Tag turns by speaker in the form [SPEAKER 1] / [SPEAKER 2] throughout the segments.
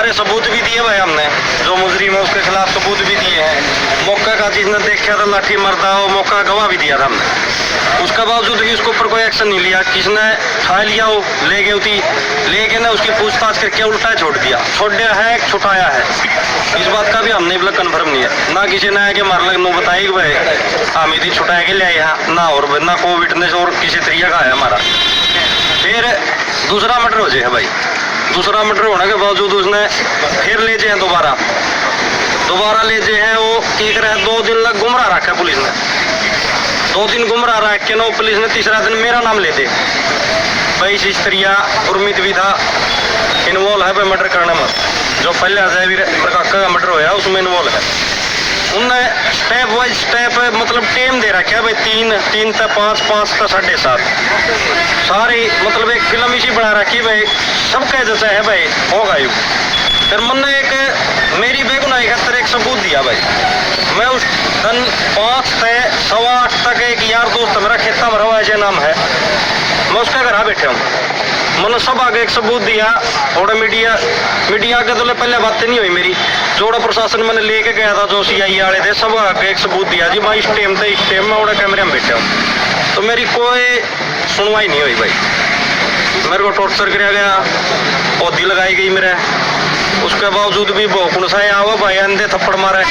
[SPEAKER 1] सारे सबूत भी दिए भाई हमने, जो मुजरिम है उसके खिलाफ सबूत भी दिए हैं। मौका का जिसने देखा था लाठी मरता वो मौका गवाह भी दिया था हमने, उसके बावजूद भी उसके ऊपर कोई एक्शन नहीं लिया। किसने उठा लिया वो ले गई थी, लेके ना उसकी पूछताछ करके उल्टा छोड़ दिया, छोड़ा है छुटाया है, इस बात का भी हमने मतलब कन्फर्म नहीं है। ना किसी ने आके मार लग नो बताई कि भाई हम यदि छुटा के ले आए हैं ना, और ना को विटनेस और किसी तरीके का है हमारा। फिर दूसरा मर्डर हो जाए भाई, दूसरा मर्डर होने के बावजूद उसने फिर ले जाए दोबारा ले जाए हैं। वो एक रहे 2 दिन लग गुमराह रखा पुलिस ने, 2 दिन गुमराह रख के ना पुलिस ने तीसरा दिन मेरा नाम ले दे भाई। इस तरह उम्मीद भी था इन्वॉल्व है भाई मर्डर करने में, जो पहले जयवीर प्रकाश का मर्डर होया उसमें इन्वॉल्व है। उनने स्टेप वाइज स्टेप मतलब टेम दे रखा है भाई, 3 से 5, 5 से 7.5 सारी मतलब एक फिल्म इसी बना रखी भाई, सबका जैसा है भाई होगा यू। फिर मैंने एक मेरी बेगुनाही खातर एक सबूत दिया भाई। मैं उस दिन 5 से 8:15 तक एक यार दोस्त मेरा खेता भरवा है नाम है, मैं उसके घर आ बैठे हूँ। मैंने सब आगे एक सबूत दिया और मीडिया के तो पहले बातें नहीं हुई मेरी, जोड़ा प्रशासन मैंने लेके गया था जो CI वाले थे, सब आगे एक सबूत दिया जी मैं इस टाइम में और कैमरे में बैठा हूँ। तो मेरी कोई सुनवाई नहीं हुई भाई, मेरे को टॉर्चर किया गया, औधी लगाई गई मेरे, उसके बावजूद भी भोकुन सा आवा भाई अंधे थप्पड़ मारे,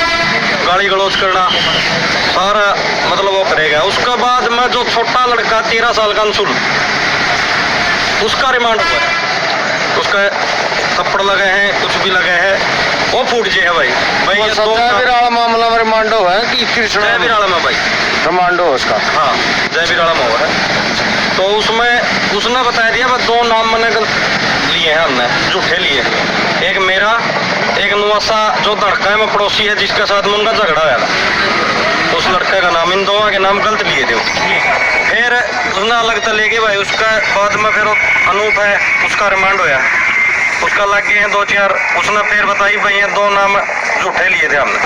[SPEAKER 1] गाली गलौज करना सारा मतलब वो करेगा। उसके बाद मैं जो छोटा लड़का 13 साल का अंशुल, उसका रिमांड हुआ है, उसका थप्पड़ लगे हैं कुछ भी लगे हैं वो फूट जे है भाई। भाई ये
[SPEAKER 2] जयवीराला मामला में रिमांड हुआ है कि कृष्ण
[SPEAKER 1] जयवीराला में भाई
[SPEAKER 2] रिमांड हो उसका?
[SPEAKER 1] हाँ जयवीराला में हुआ है। तो उसमें उसने बता दिया बस 2 नाम मैंने लिए हैं हमने, झूठे लिए, एक मेरा एक नुआसा जो लड़का है मैं पड़ोसी है जिसके साथ में उनका झगड़ा हुआ था, उस लड़के का नाम, इन दोनों के नाम गलत लिए थे। फिर उसने अलग तो ले गए भाई, उसका बाद में फिर अनूप है उसका रिमांड होया, उसका लग गए हैं 2-4, उसने फिर बताई भाई ये 2 नाम झूठे लिए थे हमने।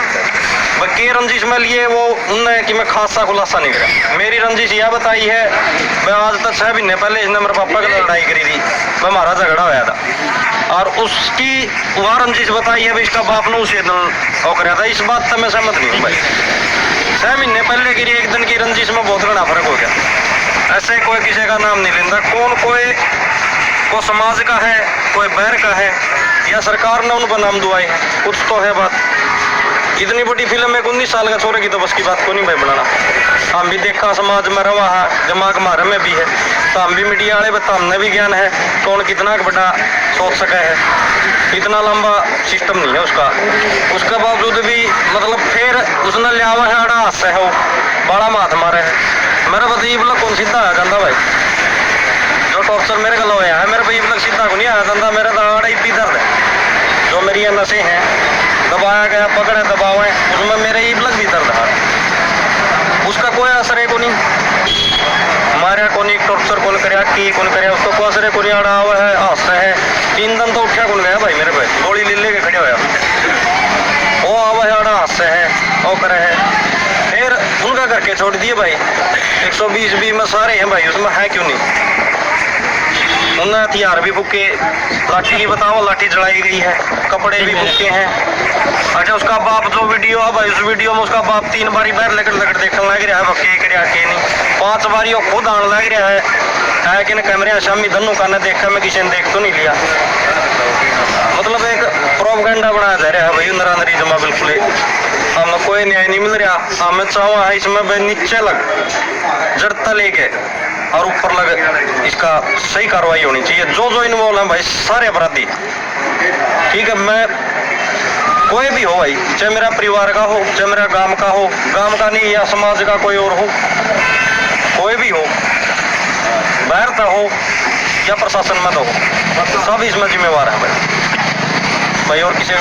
[SPEAKER 1] बाकी रंजिश में लिए वो उनने कि मैं खासा खुलासा नहीं करा। मेरी रंजिश यह बताई है मैं आज तक 6 महीने पहले इसने मेरे पापा की लड़ाई करी थी, मैं हमारा झगड़ा होया था, और उसकी वह रंजिश बताई है इसका बाप ने उसे दिन वो कराया था। इस बात से मैं सहमत नहीं हूँ भाई, 6 महीने पहले की 1 दिन की रंजिश में बहुत बड़ा फर्क हो गया। ऐसे कोई किसी का नाम नहीं लेता, कौन कोई समाज का है कोई बैर का है या सरकार ने उनको नाम दुआई है, कुछ तो है बात। इतनी बड़ी फिल्म एक 19 साल का छोरे की तो बस की बात को नहीं भाई बनाना। हम भी देखा समाज में रवा है, दिमाग हमारे में भी है, तो हम भी मीडिया वाले बता हमने भी ज्ञान है कौन कितना बड़ा सोच सका है, इतना लंबा सिस्टम नहीं है उसका। उसके बावजूद भी मतलब फिर उसने लिया हुआ है अड़ा हाथ है वो बड़ा माथ मारे है मेरा बताइए बोला कौन सीधा आया जाता भाई, जो टॉर्चर मेरे गला होया है मेरे भाई बोला सीधा को नहीं आया जाता, मेरा तो आड़ा इतनी दर्द है, जो मेरी ये नसें हैं दबाया गया पकड़े दबावे उसमें मेरे ही लग भी दर्द है, उसका कोई असर है को नहीं, हमारे को नहीं टॉर्चर कौन करे की कौन करे उसको कोई असर है को नहीं, आड़ा हुआ है हाथ है 3 दिन तो उठा कौन गया भाई मेरे भाई, गोली ले लेके खड़े होया वो आवा है आड़ा हाथ है वो करे है। फिर उनका करके छोड़ दिए भाई, 120 भी में सारे हैं भाई, उसमें है क्यों नहीं। उन्हें हथियार भी फूके, लाठी की बताओ लाठी जलाई गई है, कपड़े भी फूके हैं। अच्छा उसका बाप जो वीडियो है भाई, उस वीडियो में उसका बाप 3 बारी बाहर लेकर देखने लग रहा है के करिया के नहीं, 5 बारी वो खुद आने लग रहा है कि कैमरे शामी धनु का न देखा मैं किसी ने देख तो नहीं लिया। मतलब एक प्रोपगेंडा बनाया जा रहा है भाई नरा नरी जमा, बिल्कुल हमें कोई न्याय नहीं मिल रहा। हमें चाहवा है इसमें नीचे लग जड़ता लेके और ऊपर लग इसका सही कार्रवाई होनी चाहिए, जो इन्वॉल्व है भाई सारे अपराधी, ठीक है। मैं कोई भी हो भाई, चाहे मेरा परिवार का हो चाहे मेरा गांव का हो, गांव का नहीं या समाज का कोई और हो, कोई भी हो, बाहर का हो या प्रशासन में तो हो, सब इसमें जिम्मेवार है भाई। और किसी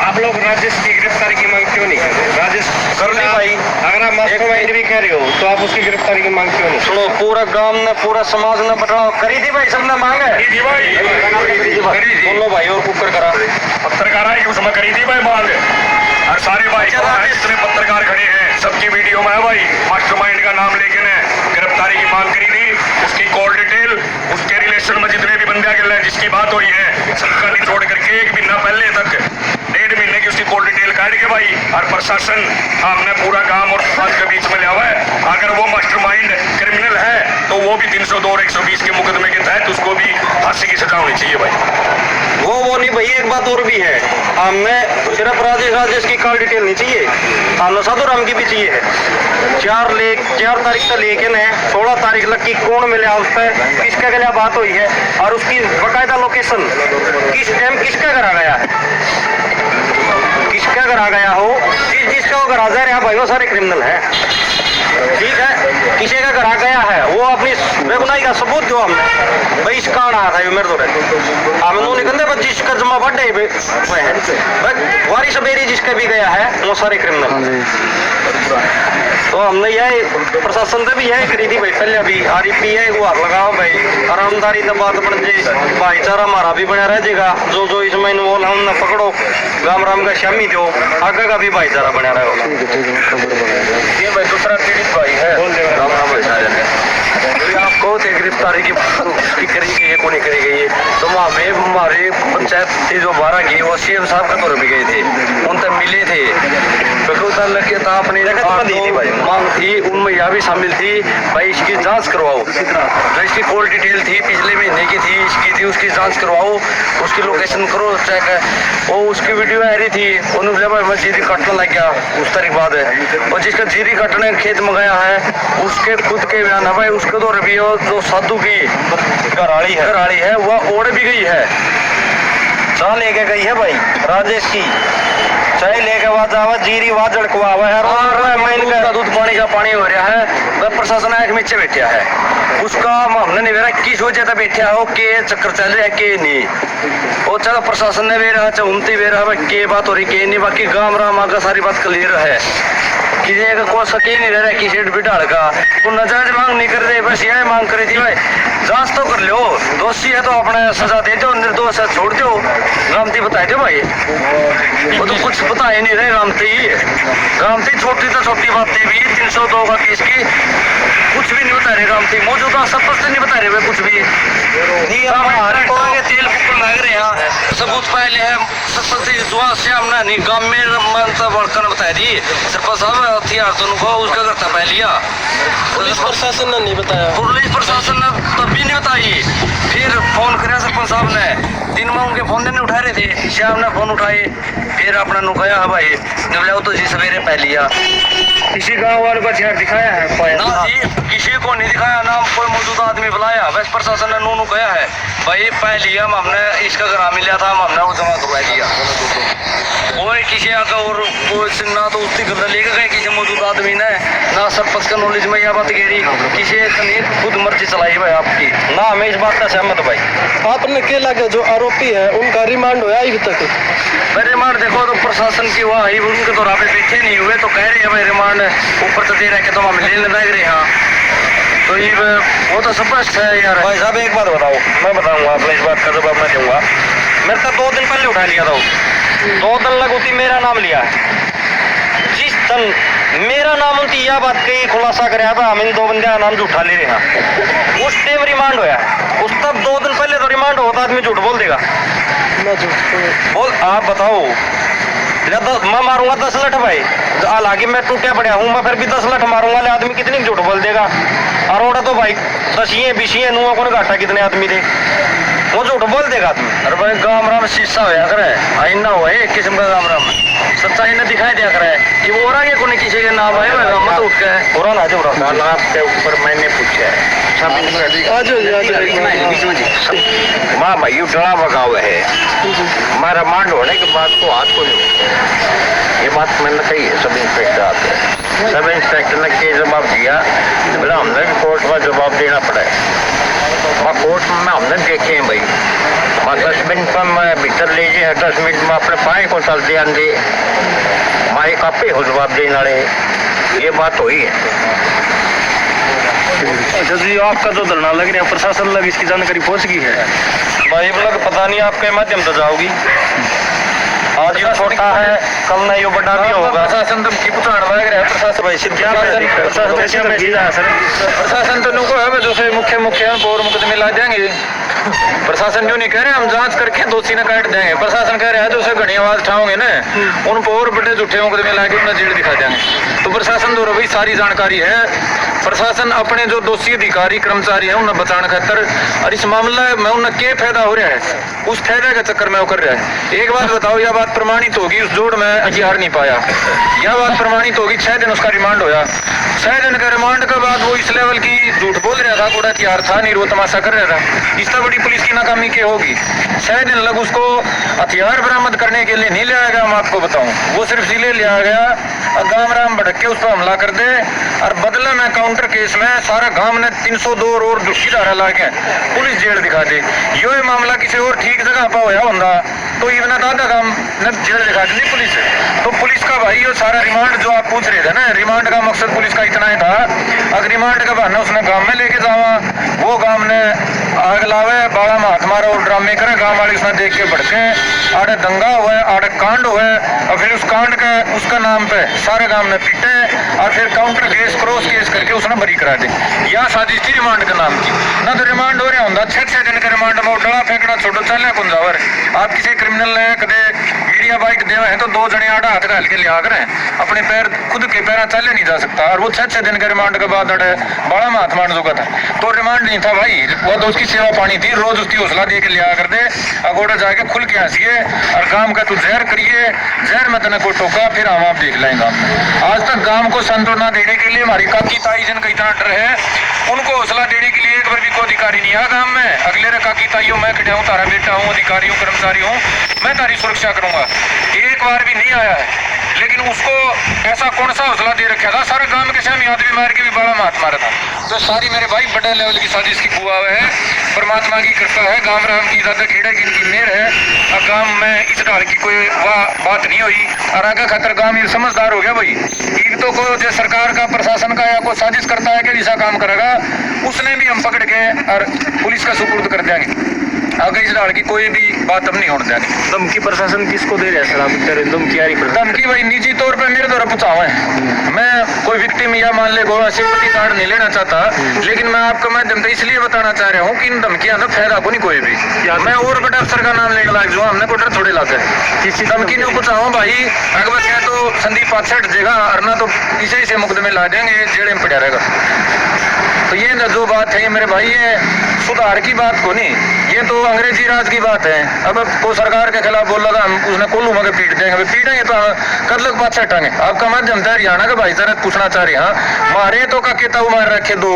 [SPEAKER 3] आप लोग राजेश की गिरफ्तारी की मांग क्यों नहीं कर रहे? राजेश
[SPEAKER 1] कर ली भाई,
[SPEAKER 3] अगर आप मास्टरमाइंड भी कह रहे हो तो आप उसकी गिरफ्तारी की मांग क्यों नहीं?
[SPEAKER 1] सुनो पूरा गांव ने पूरा समाज ने बटाव करी थी भाई, सबने मांग है बोलो भाई और कुकर करा
[SPEAKER 3] पत्रकार है कि उसमें करी थी भाई मांग, और सारे भाई जितने पत्रकार खड़े हैं सबकी वीडियो में है भाई, मास्टरमाइंड का नाम लेके ने गिरफ्तारी की मांग करी थी, उसकी कॉल डिटेल उसके रिलेशन में जितने भी बंदे जिसकी बात हुई है सबका निचोड़ करके उसके एक महीना पहले तक 1.5 महीने की उसकी कॉल डिटेल काट के भाई, और प्रशासन हमने पूरा काम और समाज के बीच में लिया हुआ है। अगर वो मास्टरमाइंड क्रिमिनल है तो वो भी 302 और 120 के मुकदमे के तहत उसको भी फांसी की सजा होनी चाहिए भाई।
[SPEAKER 1] वो नहीं भाई, एक बात और भी है, हमें सिर्फ राजेश की कॉल डिटेल नहीं चाहिए, हमें साधुराम की भी चाहिए है। 4 तारीख से लेके ने 16 तारीख लग की कौन मिला उस पर, किसके गले बात हुई है, और उसकी बकायदा लोकेशन किस टाइम किसके घर आ गया है, किसका घर आ गया हो, जिसका वो घर आ जा रहा भाई वो सारे क्रिमिनल है। ठीक है, किसी का घर आ गया है वो अपनी बेगुनाही का सबूत दो हमने भाई, इसका आना था मेरे तो हम उन्होंने कहते बस जिसका जमा बढ़े वारिस बेरी जिसका भी गया है वो सारे क्रिमिनल। तो हमने यह प्रशासन से भी यही करी थी भाई, पहले अभी आरपी है वो हाथ लगाओ भाई, आरामदारी तो बात बन जाए, भाईचारा हमारा भी बना रह जाएगा, जो इसमें इन्वॉल्व हम न पकड़ो, गाम राम का शामी दो, आगे का भी भाईचारा बना रहेगा।
[SPEAKER 2] ये भाई दूसरा पीड़ित भाई है, राम राम आपको गिरफ्तारी की करी गई है, कौन करी गई है, तो वहाँ में हमारे पंचायत थी जो 12 की, वो सीएम साहब के तौर पर गए थे, उनसे मिले थे, लगे था अपनी मांग थी, उनमें यह भी शामिल थी भाई इसकी जांच करवाओ, जो इसकी कॉल डिटेल थी पिछले महीने की थी, इसकी थी उसकी जांच करवाओ, उसकी लोकेशन करो चेक है, वो उसकी वीडियो आ रही थी, उन्होंने भाई मैं जीरी काटने लग गया उस तारीख बाद है, और जिसका जीरी काटने खेत मंगाया है उसके खुद के बयान है भाई, उसके तो रवि जो साधु की घराड़ी है वह ओढ़ भी गई है, चाह लेके गई है भाई राजेश की, चाय लेके जावा जीरी वाद झड़कवा है, दूध पानी का पानी हो रहा है, वह प्रशासन एक नीचे बैठा है, उसका हमने नहीं बेरा किस वजह से बैठा हो, के चक्कर चल रहा है के नहीं, वो चलो प्रशासन ने बेरा चुनती बेरा के बात हो रही के नहीं, बाकी गांव राम आगे सारी बात क्लियर है, किसी का कोई सके नहीं रह रहा, किसी बिठाड़ का तो नजायज मांग नहीं कर रहे, बस यह मांग करी थी भाई जांच तो कर लो, दोषी है तो अपने सजा दे दो, निर्दोष है छोड़ दो, रामती बताए दो भाई, वो तो कुछ पता ही नहीं रहे रामती छोटी तो छोटी बातें भी 302 का केस की कुछ भी नहीं बता रहे, रामती मौजूदा सब कुछ नहीं बता रहे भाई, कुछ भी तेल फूकन लग रहे हैं, सबूत पहले है नहीं गाँव में वर्कर बताया दी सरपंच साहब हथियार तो उनको उसका करता पह लिया, पुलिस प्रशासन ने नहीं बताया, पुलिस प्रशासन ने तब भी नहीं बताई, फिर फोन कराया सरपंच साहब ने, दिन में उनके फोन नहीं उठा रहे थे, शाम ने फोन उठाए, फिर अपना नुकाया है भाई निकला तो जी सवेरे पह लिया, किसी गाँव वाले को हथियार दिखाया है ना जी, किसी को नहीं दिखाया ना, कोई मौजूदा आदमी बुलाया, बस प्रशासन ने नू गया है भाई पह लिया, हमने इसका घर मिला था, हमने वो जमा करवा दिया, और किसी का और कोई ना तो उसकी गल लेके गए किसी मौजूदा आदमी ने, ना सरपंच का नॉलेज में यह बात घेरी, किसी ने खुद मर्जी चलाई भाई आपकी, ना हमें इस बात का सहमत भाई।
[SPEAKER 4] आपने क्या लगा जो आरोपी है उनका रिमांड होया अभी तक?
[SPEAKER 2] रिमांड देखो तो प्रशासन की हुआ ही, उनके तो राबे बैठे नहीं हुए तो कह रहे हैं भाई रिमांड ऊपर से दे रहे कि तो हम लेने लग रहे हैं, तो ये वो तो स्पष्ट है यार।
[SPEAKER 1] भाई साहब एक बात बताओ, मैं बताऊंगा अपने इस बात का जवाब मैं दूंगा, मेरे साथ 2 दिन पहले उठा लिया था, 2 दिन लगोती मेरा नाम लिया, जिस दिन मेरा नाम उनकी यह बात कही खुलासा कराया था हम इन 2 बंदे का नाम झूठा ले रहे हैं, उस टाइम रिमांड होया, उस तब 2 दिन पहले तो रिमांड होता आदमी झूठ बोल देगा, बोल आप बताओ, मैं मारूंगा 10 लठ भाई, हालांकि मैं टूटा पड़ा हूँ, मैं फिर भी 10 लठ मारूंगा, आदमी कितनी झूठ बोल देगा, और ओड़ा तो भाई 10 20 नुआ को घाटा कितने आदमी थे, वो झूठ बोल देगा आदमी।
[SPEAKER 2] अरे भाई गाँव राम शीशा होया करे, आई ना हो एक किस्म का गाँव राम सच्चाई ने दिखाई दिया करे, ये वो रहा कि कोई किसी के नाम आए मत उठ के
[SPEAKER 1] पुराना है जो
[SPEAKER 2] आपके ऊपर मैंने पूछा है माँ भाई डरा भगाव है, हमारा मांड होने के बाद तो हाथ को नहीं, ये बात मैंने कही है सब इंस्पेक्टर आते, सब इंस्पेक्टर ने के जवाब दिया, बोला हमने भी कोर्ट में जवाब देना पड़ा है, वहाँ कोर्ट में हमने देखे हैं भाई, वहाँ 10 मिनट पर मैं भीतर ले जाए 10 मिनट में अपने पाए को चल ध्यान दे, हमारे कापे हो जवाब देने वाले, ये बात हुई है।
[SPEAKER 4] अच्छा जी, आपका जो धरना लग रहा है प्रशासन लग इसकी जानकारी पहुंच गई है?
[SPEAKER 1] भाई लग पता नहीं आपके माध्यम से जाओगी, आज ये छोटा है, कल नहीं ये बड़ा भी होगा।
[SPEAKER 2] प्रशासन धमकी पुचाड़ लग रहा है। प्रशासन
[SPEAKER 1] भाई सिद्धियां
[SPEAKER 2] प्रशासन तो नुको है जो से मुख्य और मुकदमे ला देंगे। प्रशासन जो नहीं कह रहे हम जांच करके दोषी ने काट देंगे। प्रशासन कह रहा है जो से घनी आवाज उठाओगे ना उन पर और बड़े झूठे मुकदमे लाके उन्हें जेल दिखा देंगे। तो प्रशासन द्वारा भाई सारी जानकारी है। प्रशासन अपने जो दोषी अधिकारी कर्मचारी है उन्हें बचाने खातर और इस मामले में उन्हें क्या फायदा हो रहा है उस फायदे के चक्कर में वो कर रहा है। एक बात बताओ, यह बात प्रमाणित होगी उस जोड़ में हथियार नहीं पाया, यह बात प्रमाणित होगी 6 दिन उसका रिमांड होया। 6 दिन का रिमांड के बाद वो इस लेवल की झूठ बोल रहा था, कोई हथियार था नहीं, वो तमाशा कर रहा था। इस तरह बड़ी पुलिस की नाकामी क्या होगी। 6 दिन लग उसको हथियार बरामद करने के लिए नहीं लिया गया। मैं आपको बताऊं वो सिर्फ जिले लिया गया और गांव राम भड़क के उस पर हमला कर दे और बदले में काउंटर केस में सारा गांव ने 302 और झूठी धारा ला के पुलिस जेल दिखा दे। यो ये मामला किसी और ठीक जगह पर होया होंदा तो इतना दादा काम ने जेल दिखा दी पुलिस। तो पुलिस का भाई ये सारा रिमांड जो आप पूछ रहे थे ना, रिमांड का मकसद पुलिस का इतना ही था अगर रिमांड का बहाना उसने गांव में लेके जावा, वो गांव ने आग लावे, बाड़ा में हाथ मारा और ड्रामे करे, गांव वाले उसने देख के भड़के, आड़े दंगा हुआ, आड़े कांड हुआ और फिर उस कांड का उसका नाम पे सारे गांव ने पीटे और फिर काउंटर केस क्रॉस केस करके उसने बरी करा दे। यह साजिश थी रिमांड के नाम की। ना तो रिमांड हो रहा होंगे 6 दिन का रिमांड में डला फेंकना छोड़ो चल कौन जावर। आप किसी क्रिमिनल ने कदे मीडिया बाइट देवे हैं तो 2 जने आड़ा हाथ घाल के लिया करें, अपने पैर खुद के पैर चले नहीं जा सकता। और वो 6 दिन के रिमांड के बाद अड़े बड़ा में हाथ मारने जोगा था तो रिमांड नहीं था भाई, वो तो उसकी सेवा पानी थी। रोज उसकी हौसला दे के लिया कर दे, अगोड़ा जाके खुल के हंसीए और काम का तू जहर करिए, जहर में तने को टोका फिर हम आप देख लेंगे। आज तक गांव को सांत्वना देने के लिए हमारी काकी ताई जन का इतना डर है, उनको हौसला देने के लिए एक बार भी कोई अधिकारी नहीं है गांव में। अगले रे काकी ताइयों मैं खड़ा हूँ, तारा बेटा हूँ, अधिकारी हूँ, कर्मचारी हूँ, मैं तारी सुरक्षा करूंगा, एक बार भी नहीं आया है। लेकिन उसको ऐसा कौन सा हौसला दे रखा था, सारे गांव के सामने आदमी मार के भी बड़ा हाथ मारा था। तो सारी मेरे भाई बड़े लेवल की साजिश की बुआ है, परमात्मा की कृपा है, गांव राम की ज्यादा खेड़ा की इनकी मेहर है और गांव में इस ढाल की कोई बात नहीं हुई और आगे खातर गांव ये समझदार हो गया भाई। एक तो को जो सरकार का प्रशासन का या कोई साजिश करता है कि ऐसा काम करेगा उसने भी हम पकड़ के और पुलिस का सुपुर्द कर देंगे। आगे इस ढाल की कोई भी बात हम नहीं होने देंगे।
[SPEAKER 4] धमकी प्रशासन किसको दे रहा है सर? आप
[SPEAKER 2] धमकी भाई निजी तौर पे मेरे द्वारा पूछा हुआ है, मैं कोई विक्टिम या मान ले गोवा सिंपैथी कार्ड नहीं लेना चाहता, लेकिन मैं आपको माध्यम से इसलिए बताना चाह रहा हूँ कि इन धमकियां ना फायदा को नहीं कोई भी। मैं और बड़े अफसर का नाम लेने लग जाऊँ, हमने को डर थोड़े लगा है धमकी नहीं पूछा हूँ भाई। अगर क्या तो संदीप पाछा हटेगा और ना तो इसे से मुकदमे ला देंगे, जेल में पड़ा रहेगा। तो ये ना जो बात है मेरे भाई ये सुधार की बात को नहीं, ये तो अंग्रेजी राज की बात है। अब को सरकार के खिलाफ बोल रहा हम उसने कोल्लू में पीट देंगे, पीटेंगे तो कदलक पाछे हटाएंगे। आपका माध्यम से हरियाणा का भाईचारा पूछना चाह रहे हैं, मारे तो का केता मार रखे 2,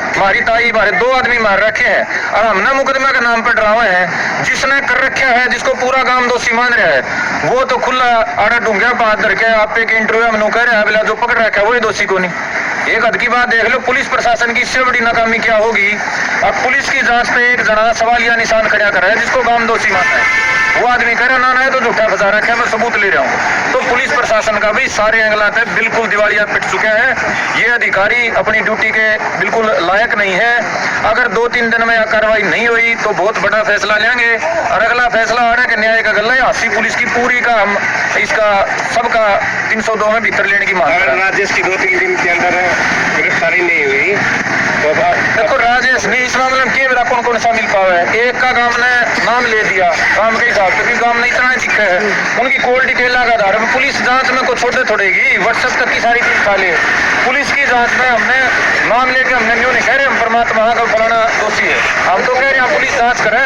[SPEAKER 2] हमारी ताई मारे 2 आदमी मार रखे हैं और हमने मुकदमा के नाम पर डरावे हैं। जिसने कर रखा है, जिसको पूरा गांव दोषी मान रहा है, वो तो खुला आड़ा डूंगा बात धर के आप एक इंटरव्यू में कह रहे हैं जो पकड़ रखा है वही दोषी को नहीं। एक हद की बात देख लो, पुलिस प्रशासन की इससे बड़ी नाकामी क्या होगी। अब पुलिस की जांच पे एक जना सवालिया निशान खड़ा कर रहा है जिसको गांव दोषी मानना है, वो आदमी कह रहा ना है तो झूठा फंसा रखा है, मैं सबूत ले रहा हूँ। तो पुलिस प्रशासन का भी सारे एंगलात है बिल्कुल दिवालिया पिट चुके हैं। ये अधिकारी अपनी ड्यूटी के बिल्कुल लायक नहीं है। अगर 2-3 दिन में यह कार्रवाई नहीं हुई तो बहुत बड़ा फैसला लेंगे और अगला फैसला आ रहा है कि न्याय का गला हासी पुलिस की पूरी का हम इसका सबका 302 में भीतर लेने की मांग कर रहे हैं।
[SPEAKER 3] राजेश की 2-3 दिन के अंदर गिरफ्तारी नहीं हुई तो
[SPEAKER 2] देखो राजेश ने इस मामले में केवल कौन कौन सा मिल पावा है। एक का गांव ने नाम ले दिया काम के हिसाब से, गांव ने इतना दिखा है उनकी कॉल डिटेल का आधार में पुलिस जांच में को छोटे छोड़ेगी, व्हाट्सएप तक की सारी चीज खा ले। पुलिस की जांच में हमने नाम लेके हमने न्यू नहीं कह रहे हम परमात्मा का फलाना दोषी है, हम तो कह रहे हैं पुलिस जांच करे,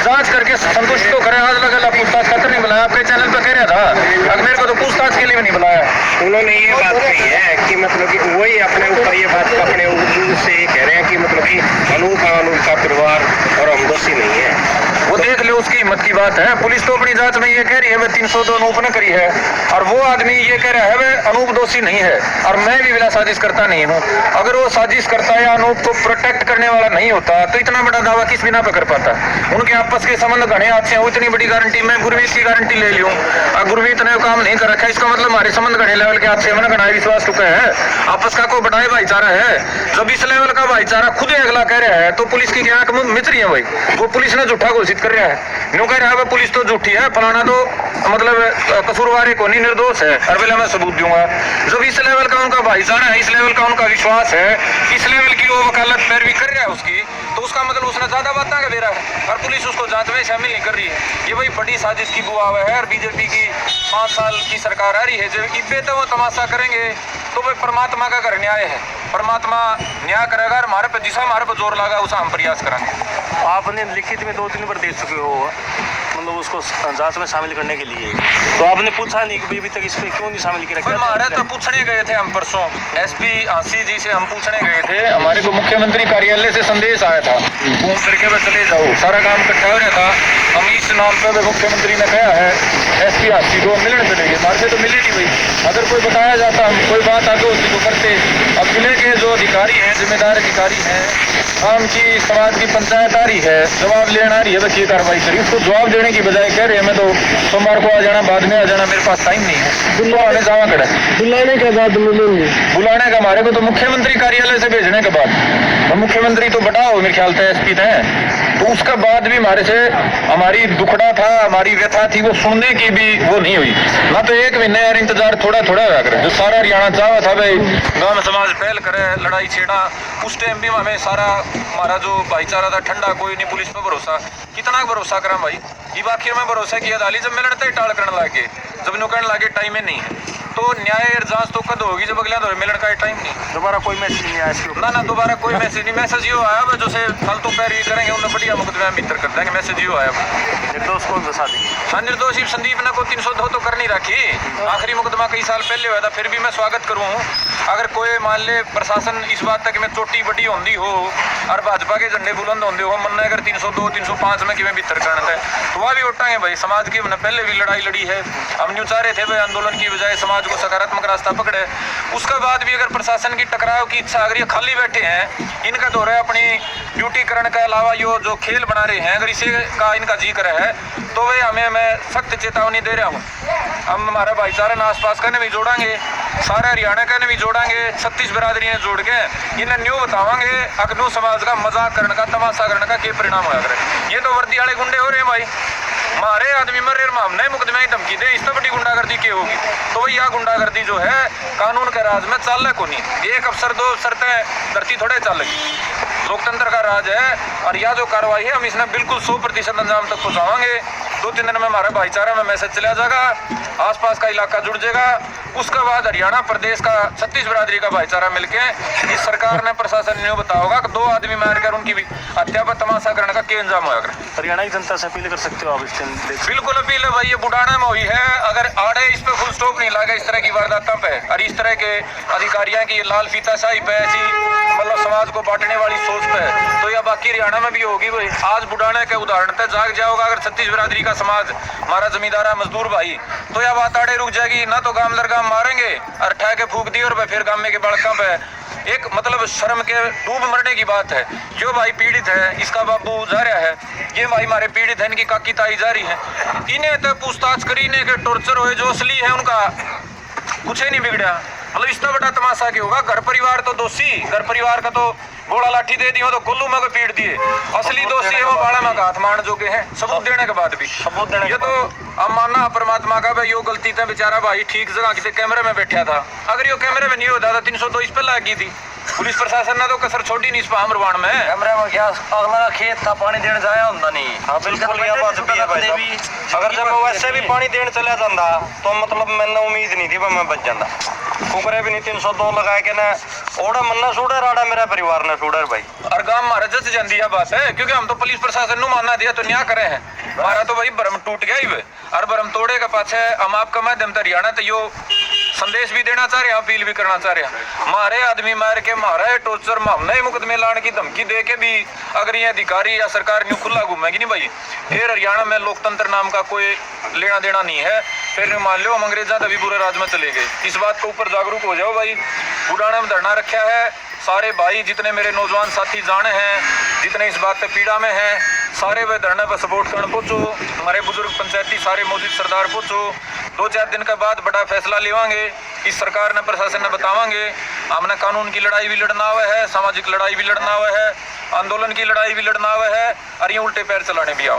[SPEAKER 2] जांच करके संतुष्ट तो करे। आज लगा पूछताछ खातर नहीं बुलाया, आपके चैनल पर कह रहा था, अगर मेरे को तो पूछताछ के लिए भी नहीं बुलाया।
[SPEAKER 3] उन्होंने ये बात कही है कि मतलब कि वही अपने ऊपर ये बात अपने से ये कह रहे हैं कि मतलब कि अनूप का परिवार और हम दोषी नहीं है।
[SPEAKER 2] वो देख लो उसकी हिम्मत की बात है। पुलिस तो अपनी जांच में ये कह रही है वह 302 अनूप ने करी है और वो आदमी ये कह रहा है वह अनूप दोषी नहीं है और मैं भी बिना साजिश करता नहीं हूँ। अगर वो साजिश करता या अनूप को प्रोटेक्ट करने वाला नहीं होता तो इतना बड़ा दावा किस बिना पे कर पाता। उनके आपस के संबंध घने अच्छे हैं, वो इतनी बड़ी गारंटी मैं गुरमीत की गारंटी ले लूँ और गुरमीत ने काम नहीं कर रखा, इसका मतलब हमारे संबंध घने लेवल के अच्छे मैंने घना विश्वास चुका है। आपस का कोई बढ़ाए भाईचारा है, जब इस लेवल का भाईचारा खुद अगला कह रहा है तो पुलिस की क्या मित्र है भाई, वो पुलिस ने झूठा घोषित कर रहा है।
[SPEAKER 1] यूं कह रहा है पुलिस तो झूठी है, फलाना तो मतलब कसूरवार को नहीं, निर्दोष है, और पहले मैं सबूत दूंगा। जब इस लेवल का उनका भाईचारा है, इस लेवल का उनका विश्वास है, इस लेवल की वो वकालत पैरवी कर रहा है उसकी, तो उसका मतलब उसने ज्यादा बातें कर दे रहा है और पुलिस उसको जांच में शामिल नहीं कर रही है। ये भाई बड़ी साजिश की बुआ है और बीजेपी की 5 साल की सरकार आ रही है। जब इब्बे तो वो तमाशा करेंगे तो भाई परमात्मा का घर न्याय है, परमात्मा न्याय करेगा और हमारे पे जिसा हमारे पे जोर लगा उसा हम प्रयास करेंगे।
[SPEAKER 4] आपने लिखित में 2-3 बार दे चुके हो, मतलब उसको जांच में शामिल करने के लिए, तो आपने पूछा नहीं कि अभी तक इसमें क्यों नहीं शामिल किया?
[SPEAKER 1] हमारे तो पूछने गए थे हम परसों एसपी आशी जी से, हम पूछने गए थे, हमारे को मुख्यमंत्री कार्यालय से संदेश आया था घूम करके बस चले जाओ, सारा काम इकट्ठा हो रहा था। हम इस नाम पे मुख्यमंत्री ने कहा है एसपी आशी को मिलने चलेंगे, हमारे से तो मिले नहीं भाई। अगर कोई बताया जाता हम कोई बात आगे उसी को करते। अब जिले के जो अधिकारी हैं, जिम्मेदार अधिकारी हैं, आम की समाज की पंचायत आ रही है, जवाब लेना आ रही है, बस ये कार्रवाई करिए। उसको जवाब देने की बजाय कह रहे हैं मैं तो सोमवार को आ जाना, बाद में आ जाना, मेरे पास टाइम नहीं है। बुलाने जावा खड़ा
[SPEAKER 4] बुलाने के बाद मिलेंगे,
[SPEAKER 1] बुलाने का हमारे को तो मुख्यमंत्री कार्यालय से भेजने के बाद, तो मुख्यमंत्री तो बड़ा हो मेरे ख्याल से एसपी थे, तो उसके बाद भी हमारे से हमारी दुखड़ा था, हमारी व्यथा थी, वो सुनने की भी वो नहीं हुई ना। तो 1 महीने यार इंतजार थोड़ा थोड़ा हुआ करे, जो सारा हरियाणा चाहा था भाई गांव समाज पहल करे, लड़ाई छेड़ा, उस टाइम भी हमें सारा हमारा जो भाईचारा था ठंडा, कोई नहीं, पुलिस पे भरोसा, कितना भरोसा करा भाई। ये आखिर में भरोसा किया दाली जब मिलने तय टाल करने लगे, जब नुकरण लगे टाइम नहीं है, तो न्याय और जांच तो कद होगी जब अगले दौर मिलने का टाइम नहीं।
[SPEAKER 4] दोबारा कोई मैसेज नहीं आया इसके ऊपर?
[SPEAKER 1] ना दोबारा कोई मैसेज नहीं। मैसेज यो आया जो से फालतू पैरवी करेंगे उन्हें बढ़िया मुकदमे में भीतर कर देंगे, मैसेज यो आया।
[SPEAKER 4] निर्दोष को फंसा देंगे।
[SPEAKER 1] हाँ, निर्दोष संदीप ने को 302 तो कर नहीं रखी, आखिरी मुकदमा कई साल पहले हुआ था, फिर भी मैं स्वागत करूँ। अगर कोई मान ले प्रशासन इस बात तक में चोटी बड़ी होंगी हो और भाजपा के झंडे बुलंद होंगे हो, मन अगर 302 305 में कि भीतर करना है तो वह भी उठाएंगे भाई। समाज की हमने पहले भी लड़ाई लड़ी है, हम न्यू चाह रहे थे भाई आंदोलन की बजाय समाज को सकारात्मक रास्ता पकड़े। उसके बाद भी अगर प्रशासन की टकराव की इच्छा, अगर ये खाली बैठे हैं, इनका दौर है अपनी ड्यूटी करने के अलावा यो जो खेल बना रहे हैं, अगर इसे का इनका जी करे है तो वे हमें मैं सख्त चेतावनी दे रहा हूँ। हम हमारा भाईचारा आस पास का भी जोड़ांगे, सारे हरियाणा का भी जोड़ांगे, 36 बिरादरियाँ जोड़ के इन्हें न्यू बतावांगे अखनू समाज का मजाक करने का, तमाशा करने का क्या परिणाम होगा करे। ये तो वर्दी वाले गुंडे हो रहे हैं भाई, हमारे आदमी मर रहे, हमने मुकदमे की धमकी दे, इससे बड़ी गुंडागर्दी क्या होगी। तो भाई यह गुंडागर्दी जो है कानून के राज में चाल को नहीं, एक अफसर 2 अफसर तय धरती थोड़े चल लगी, लोकतंत्र का राज है। और यह जो कार्रवाई है हम इसने बिल्कुल 100% अंजाम तक पहुँचावांगे। 2-3 दिन में हमारे भाईचारा में मैसेज चला जाएगा, आसपास का इलाका जुड़ जाएगा। उसके बाद हरियाणा प्रदेश का 36 बिरादरी का भाईचारा मिलके इस सरकार ने प्रशासन ने बताया होगा कि 2 आदमी मारकर उनकी हत्या पर तमाशा करने का क्या इंजाम होगा।
[SPEAKER 4] हरियाणा की जनता से अपील कर सकते हो आप इस टाइम?
[SPEAKER 1] बिल्कुल अपील है भाई, ये बुढ़ाना में हुई है, अगर आड़े इस पे फुल स्टॉप नहीं लगा इस तरह की वारदातों पे और इस तरह के अधिकारियों की लाल फीताशाही पे, ऐसी मतलब समाज को बांटने वाली सोच पे, तो यह बाकी हरियाणा में भी होगी भाई। आज बुढ़ाने के उदाहरण तक जाग जाओगा अगर 36 बिरादरी का समाज, हमारा जमींदारा मजदूर भाई, तो यह बात आड़े रुक जाएगी ना। तो गांव दर गांव मारेंगे और ठा के फूक दी और फिर गांव में के बड़का पे एक मतलब शर्म के डूब मरने की बात है। जो भाई पीड़ित है, इसका बाबू जा रहा है, ये भाई हमारे पीड़ित है, इनकी काकी ताई जा रही है, इन्हें तो पूछताछ करीने के टॉर्चर हुए, जो असली है उनका कुछ ही नहीं बिगड़ा। मतलब इसका बड़ा तमाशा क्या होगा। घर परिवार तो दोषी, घर परिवार का तो गोला लाठी दे दी हो तो कोल्लू में को पीट दिए, असली दोषी है वो बाड़ा में हाथ मारने जो के हैं, सबूत देने के बाद भी। सबूत देने ये तो अब मानना परमात्मा का भाई, यो गलती था बेचारा भाई, ठीक जगह किसी कैमरे में बैठा था, अगर यो कैमरे में नहीं होता था 302 इस पे लगी थी। पुलिस प्रशासन ने तो कसर छोड़ी नहीं इस पामरवान में, कैमरे में क्या अगला खेत था, पानी देने जाया होता नहीं। हाँ बिल्कुल, यह बात भी है भाई साहब। अगर जब वैसे भी पानी देने चला जाता तो मतलब मैंने उम्मीद नहीं थी मैं बच जाता। कुकरे भी नहीं 302 लगा के ना ओड़ा मन्ना सूडर राड़ा मेरा परिवार ने सूडर भाई, और गांव मारा जस जाती है बात है, क्योंकि हम तो पुलिस प्रशासन नु मानना दिया तो न्याय करे हैं। हमारा तो भाई भरम टूट गया ही वे, और भरम तोड़े के पाछे हम आपका माध्यम से हरियाणा तो यो संदेश भी देना चाह रहे हैं, अपील भी करना चाह रहे हैं। मारे आदमी मार के मारा है टोचर में, हमने मुकदमे लाने की धमकी दे के भी अगर ये अधिकारी या सरकार न्यू खुला घूमेगी नहीं भाई, फिर हरियाणा में लोकतंत्र नाम का कोई लेना देना नहीं है। फिर मान लो हम अंग्रेजा तभी पूरे राज में चले गए। इस बात के ऊपर जागरूक हो जाओ भाई। बुढ़ाने में धरना रखा है, सारे भाई जितने मेरे नौजवान साथी जाने हैं, जितने इस बात पे पीड़ा में हैं, सारे वे धरने पर सपोर्ट करने पहुंचो। हमारे बुजुर्ग पंचायती सारे मौजूद सरदार पहुंचो। 2-4 दिन के बाद बड़ा फैसला लेवांगे, इस सरकार ने प्रशासन ने बतावांगे। हमने कानून की लड़ाई भी लड़ना हुआ है, सामाजिक लड़ाई भी लड़ना हुआ है, आंदोलन की लड़ाई भी लड़ना हुआ है, और ये उल्टे पैर चलाने भी आवा।